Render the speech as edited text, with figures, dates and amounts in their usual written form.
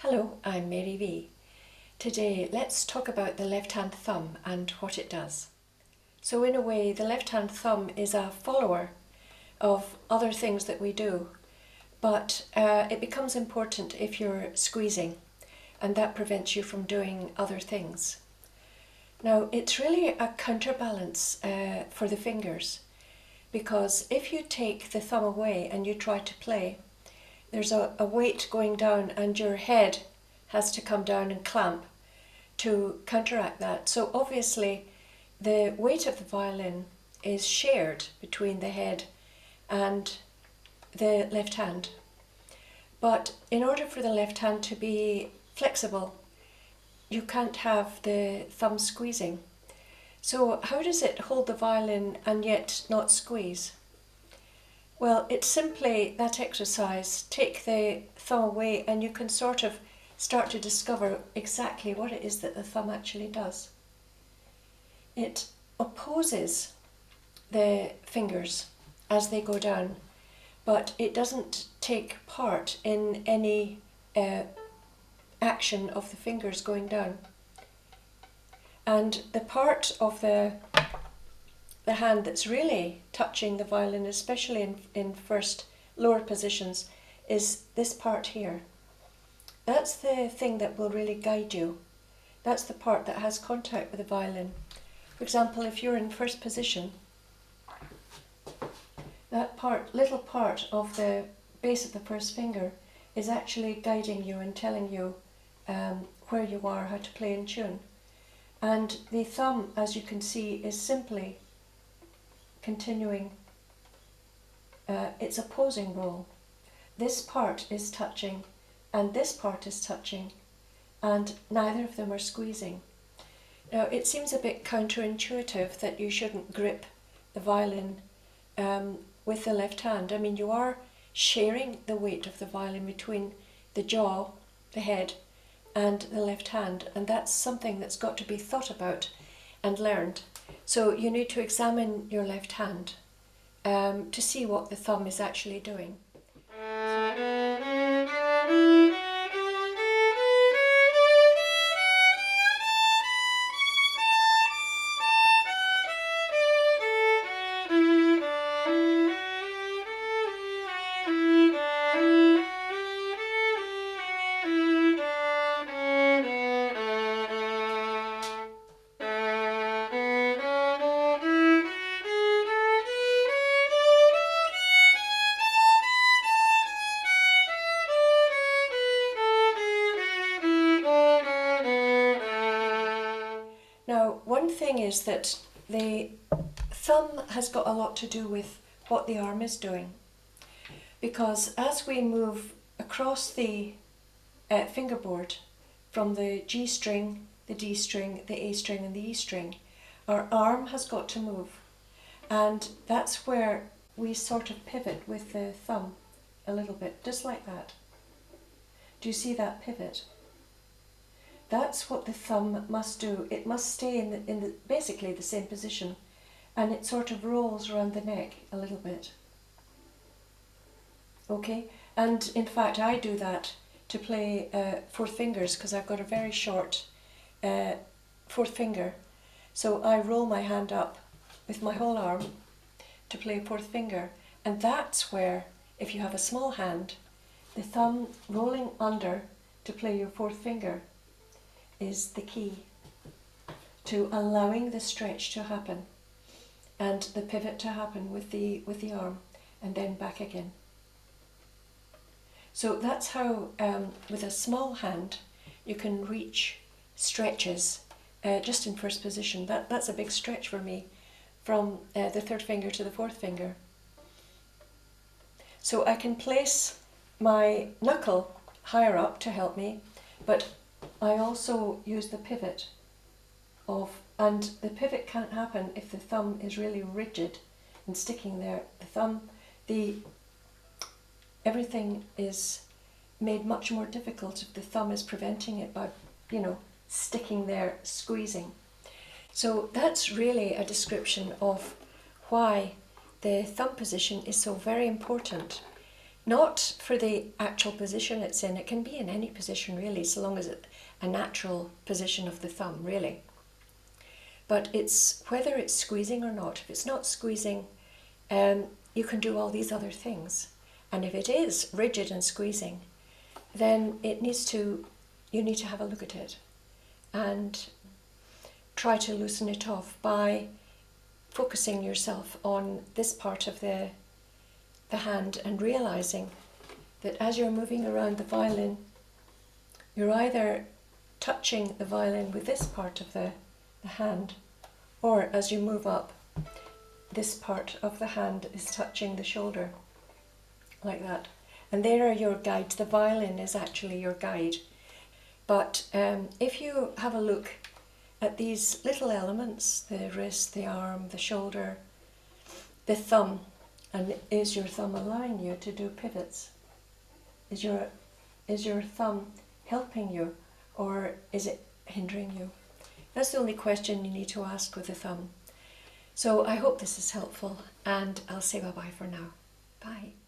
Hello, I'm Mary V. Today let's talk about the left-hand thumb and what it does. So in a way, the left-hand thumb is a follower of other things that we do, but it becomes important if you're squeezing, and that prevents you from doing other things. Now, it's really a counterbalance for the fingers, because if you take the thumb away and you try to play, there's a weight going down and your head has to come down and clamp to counteract that. So obviously the weight of the violin is shared between the head and the left hand. But in order for the left hand to be flexible, you can't have the thumb squeezing. So how does it hold the violin and yet not squeeze? Well, it's simply that exercise. Take the thumb away and you can sort of start to discover exactly what it is that the thumb actually does. It opposes the fingers as they go down, but it doesn't take part in any action of the fingers going down. And the part of the hand that's really touching the violin, especially in first lower positions, is this part here. That's the thing that will really guide you. That's the part that has contact with the violin. For example, if you're in first position, that little part of the base of the first finger is actually guiding you and telling you where you are, how to play in tune. And the thumb, as you can see, is simply continuing its opposing role. This part is touching and this part is touching, and neither of them are squeezing. Now, it seems a bit counterintuitive that you shouldn't grip the violin with the left hand. I mean, you are sharing the weight of the violin between the jaw, the head, and the left hand, and that's something that's got to be thought about and learned. So you need to examine your left hand to see what the thumb is actually doing. Now, one thing is that the thumb has got a lot to do with what the arm is doing, because as we move across the fingerboard from the G string, the D string, the A string and the E string, our arm has got to move, and that's where we sort of pivot with the thumb a little bit, just like that. Do you see that pivot? That's what the thumb must do. It must stay in basically the same position, and it sort of rolls around the neck a little bit. Okay, and in fact I do that to play fourth fingers, because I've got a very short fourth finger. So I roll my hand up with my whole arm to play fourth finger, and that's where, if you have a small hand, the thumb rolling under to play your fourth finger is the key to allowing the stretch to happen and the pivot to happen with the arm, and then back again. So that's how with a small hand you can reach stretches just in first position. That's a big stretch for me, from the third finger to the fourth finger. So I can place my knuckle higher up to help me, but I also use the pivot and the pivot can't happen if the thumb is really rigid and sticking there. Everything is made much more difficult if the thumb is preventing it by, sticking there, squeezing. So that's really a description of why the thumb position is so very important. not for the actual position it's in. It can be in any position really, so long as it's a natural position of the thumb really. But it's whether it's squeezing or not. If it's not squeezing, you can do all these other things. And if it is rigid and squeezing, then you need to have a look at it and try to loosen it off by focusing yourself on this part of the hand and realizing that as you're moving around the violin, you're either touching the violin with this part of the hand, or as you move up, this part of the hand is touching the shoulder, like that. And there are your guides. The violin is actually your guide. But if you have a look at these little elements, the wrist, the arm, the shoulder, the thumb, and is your thumb allowing you to do pivots? Is your thumb helping you, or is it hindering you? That's the only question you need to ask with the thumb. So I hope this is helpful, and I'll say bye-bye for now. Bye.